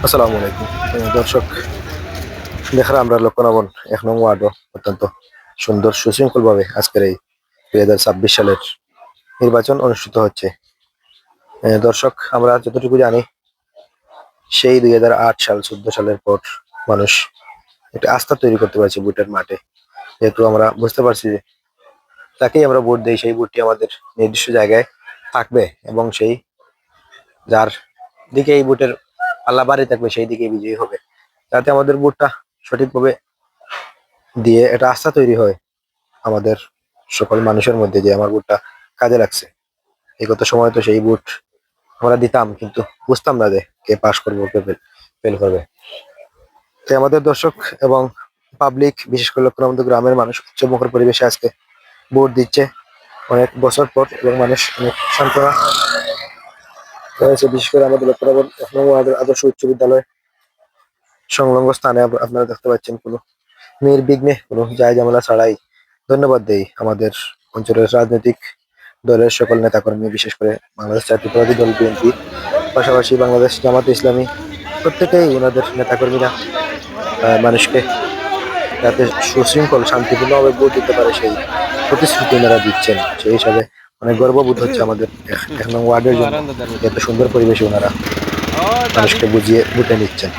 আসসালামু আলাইকুম। দর্শক, দেখরা আমরা লক্ষ্যণাবন ১ নং ওয়ার্ডও অত্যন্ত সুন্দর সুশৃঙ্খলভাবে আজকের এই ২০২৬ সালের নির্বাচন অনুষ্ঠিত হচ্ছে। দর্শক, আমরা যতটুকু জানি সেই ২০০৮ সাল ১৪ সালের পর মানুষ একটা আস্থা তৈরি করতে পারছে ভোটের মাঠে। যেহেতু আমরা বুঝতে পারছি যে তাকেই আমরা ভোট দেই, সেই ভোটটি আমাদের নির্দিষ্ট জায়গায় থাকবে এবং সেই যার দিকে এই ভোটের পাল্লা বাড়ি থাকবে সেই দিকেই বিজয়ী হবে। যাতে আমাদের ভোটটা সঠিকভাবে দিয়ে এটা আস্থা তৈরি হয় আমাদের সকল মানুষের মধ্যে যে আমার ভোটটা কাজে লাগছে। বিগত সময় তো সেই ভোট আমরা দিতাম, কিন্তু বুঝতাম না যে কে পাশ করবো কে ফেল করবে। তাই আমাদের দর্শক এবং পাবলিক, বিশেষ করে লক্ষ্যণাবন্ধ গ্রামের মানুষ উৎসবমুখর পরিবেশে আজকে ভোট দিচ্ছে অনেক বছর পর, এবং মানুষ অনেক সান্ত্বনা রয়েছে। বিশেষ করে আমাদের লক্ষ্যণাবন্ধ ১ নং ওয়ার্ডের আদর্শ উচ্চ বিদ্যালয় সংলগ্ন স্থানে আপনারা দেখতে পাচ্ছেন কোনো নির্বিঘ্নে কোনো জায় ঝামেলা ছাড়াই ধন্যবাদ দেই আমাদের অঞ্চলের রাজনৈতিক দলের সকল নেতাকর্মী, বিশেষ করে বাংলাদেশ জাতীয়তাবাদী দল বিএনপি, পাশাপাশি বাংলাদেশ জামাতে ইসলামী, প্রত্যেকেই ওনাদের নেতাকর্মীরা মানুষকে যাতে সুশৃঙ্খল শান্তিপূর্ণভাবে ভোট দিতে পারে সেই প্রতিশ্রুতি ওনারা দিচ্ছেন। সেই হিসাবে অনেক গর্ববোধ হচ্ছে আমাদের ১ নং ওয়ার্ডের জন্য, এত সুন্দর পরিবেশে ওনারা মানুষকে বুঝিয়ে ভোটে নিচ্ছেন।